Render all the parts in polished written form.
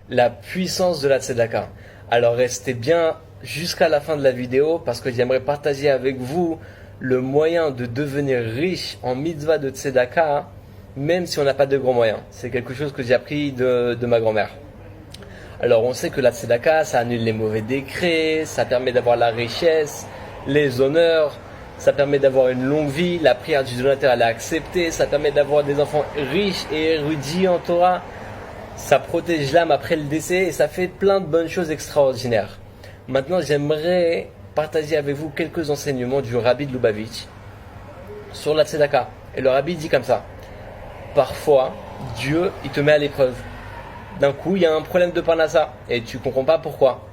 la puissance de la tzedaka. Alors restez bien jusqu'à la fin de la vidéo parce que j'aimerais partager avec vous le moyen de devenir riche en mitzvah de tzedaka, même si on n'a pas de gros moyens. C'est quelque chose que j'ai appris de ma grand-mère. Alors on sait que la tzedaka, ça annule les mauvais décrets, ça permet d'avoir la richesse, les honneurs, ça permet d'avoir une longue vie, la prière du donateur elle est acceptée, ça permet d'avoir des enfants riches et érudits en Torah, ça protège l'âme après le décès et ça fait plein de bonnes choses extraordinaires. Maintenant j'aimerais partager avec vous quelques enseignements du Rabbi de Lubavitch sur la tzedaka. Et le Rabbi dit comme ça: parfois Dieu il te met à l'épreuve. D'un coup il y a un problème de parnassa et tu comprends pas pourquoi.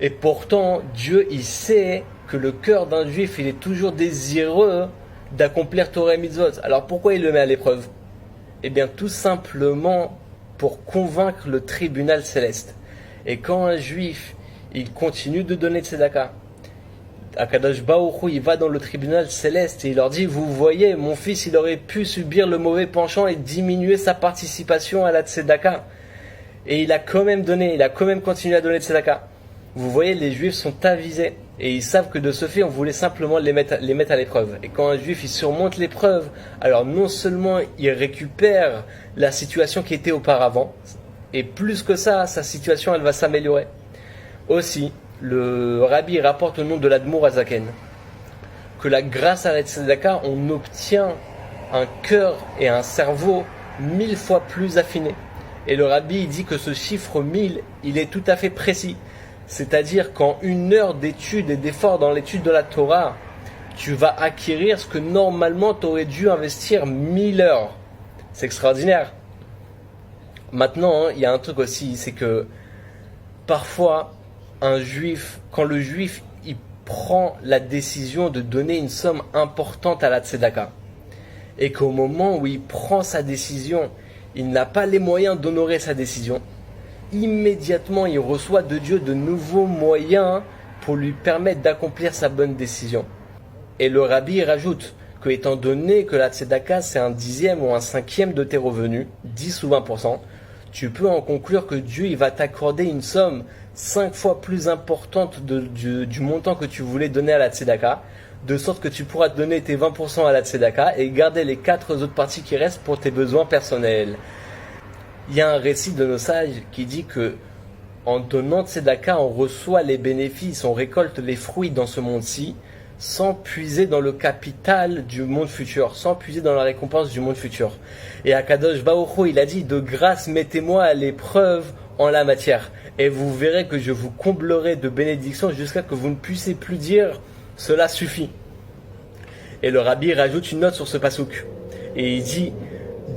Et pourtant Dieu il sait que le cœur d'un juif il est toujours désireux d'accomplir Torah et Mitzvot. Alors pourquoi il le met à l'épreuve? Eh bien tout simplement pour convaincre le tribunal céleste. Et quand un juif il continue de donner tzedaka, Akadosh Baruch Hu, il va dans le tribunal céleste et il leur dit: vous voyez, mon fils il aurait pu subir le mauvais penchant et diminuer sa participation à la tzedaka, et il a quand même donné, il a quand même continué à donner tzedaka. Vous voyez, les juifs sont avisés et ils savent que de ce fait on voulait simplement les mettre à l'épreuve. Et quand un juif il surmonte l'épreuve, alors non seulement il récupère la situation qui était auparavant, et plus que ça, sa situation elle va s'améliorer. Aussi, le Rabbi rapporte au nom de l'Admour Azaken que grâce à la tzedaka, on obtient un cœur et un cerveau 1000 fois plus affinés. Et le Rabbi dit que ce chiffre 1000, il est tout à fait précis. C'est-à-dire qu'en 1 heure d'étude et d'effort dans l'étude de la Torah, tu vas acquérir ce que normalement tu aurais dû investir 1000 heures. C'est extraordinaire. Maintenant, il y a un truc aussi, c'est que parfois, quand le juif il prend la décision de donner une somme importante à la tzedaka, et qu'au moment où il prend sa décision, il n'a pas les moyens d'honorer sa décision, immédiatement il reçoit de Dieu de nouveaux moyens pour lui permettre d'accomplir sa bonne décision. Et le Rabbi rajoute que, étant donné que la tzedaka c'est un 10e ou un 5e de tes revenus, 10 ou 20%, tu peux en conclure que Dieu il va t'accorder une somme 5 fois plus importante du montant que tu voulais donner à la tzedaka, de sorte que tu pourras donner tes 20% à la tzedaka et garder les 4 autres parties qui restent pour tes besoins personnels. Il y a un récit de nos sages qui dit que en donnant tzedaka, on reçoit les bénéfices, on récolte les fruits dans ce monde-ci, sans puiser dans le capital du monde futur, sans puiser dans la récompense du monde futur. Et Akadosh Baruch Hu, il a dit: de grâce, mettez-moi à l'épreuve en la matière, et vous verrez que je vous comblerai de bénédictions jusqu'à ce que vous ne puissiez plus dire cela suffit. Et le Rabbi rajoute une note sur ce pasouk, et il dit: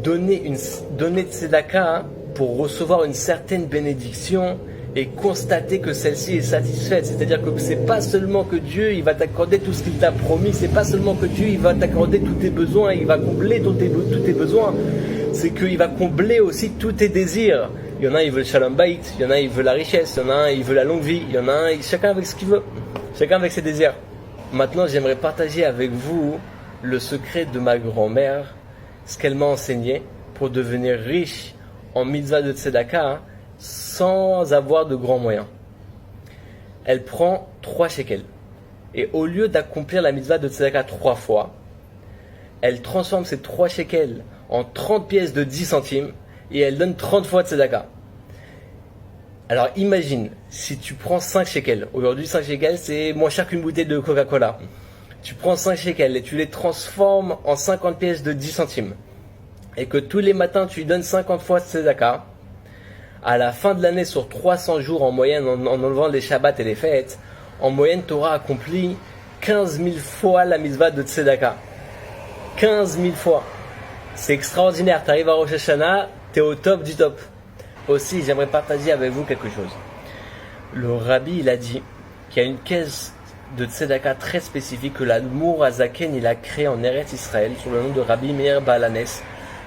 donnez tzedaka pour recevoir une certaine bénédiction et constater que celle-ci est satisfaite. C'est-à-dire que c'est pas seulement que Dieu il va t'accorder tout ce qu'il t'a promis, c'est pas seulement que Dieu il va t'accorder tous tes besoins, il va combler tous tes besoins, c'est qu'il va combler aussi tous tes désirs. Il y en a ils veulent shalom bayit, il y en a ils veulent la richesse, il y en a un il veut la longue vie, il y en a un chacun avec ce qu'il veut, chacun avec ses désirs. Maintenant j'aimerais partager avec vous le secret de ma grand-mère, ce qu'elle m'a enseigné pour devenir riche en mitzvah de tzedaka sans avoir de grands moyens. Elle prend 3 shekels et au lieu d'accomplir la mitzvah de tzedaka 3 fois, elle transforme ces 3 shekels en 30 pièces de 10 centimes et elle donne 30 fois tzedaka. Alors imagine, si tu prends 5 shekels, aujourd'hui 5 shekels c'est moins cher qu'une bouteille de Coca-Cola. Tu prends 5 shekels et tu les transformes en 50 pièces de 10 centimes. Et que tous les matins tu donnes 50 fois tzedaka. À la fin de l'année, sur 300 jours en moyenne, en enlevant les Shabbats et les fêtes, en moyenne tu auras accompli 15 000 fois la mitzvah de tzedaka. 15 000 fois. C'est extraordinaire. Tu arrives à Rosh Hashanah, tu es au top du top. Aussi, j'aimerais partager avec vous quelque chose. Le Rabbi, il a dit qu'il y a une caisse de tzedaka très spécifique que l'Admour Azaken il a créé en Eretz Israël sous le nom de Rabbi Meir Baal HaNes.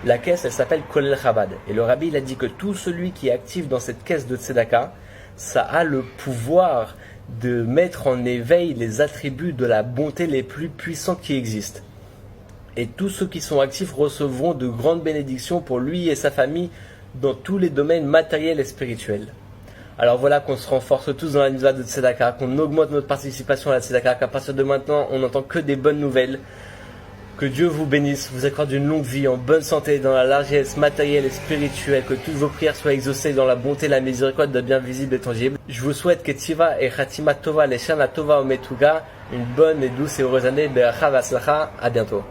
La caisse elle s'appelle Kolel Chabad et le Rabbi il a dit que tout celui qui est actif dans cette caisse de tzedaka, ça a le pouvoir de mettre en éveil les attributs de la bonté les plus puissants qui existent. Et tous ceux qui sont actifs recevront de grandes bénédictions pour lui et sa famille dans tous les domaines matériels et spirituels. Alors voilà, qu'on se renforce tous dans la mitzvah de Tzedaka, qu'on augmente notre participation à la Tzedaka, qu'à partir de maintenant, on n'entend que des bonnes nouvelles. Que Dieu vous bénisse, vous accorde une longue vie en bonne santé, dans la largesse matérielle et spirituelle, que toutes vos prières soient exaucées dans la bonté et la miséricorde de bien visible et tangible. Je vous souhaite que Tiva et Khatima Tova, les Shana Tova Ometuga, une bonne et douce et heureuse année, Beracha Vaslacha, à bientôt.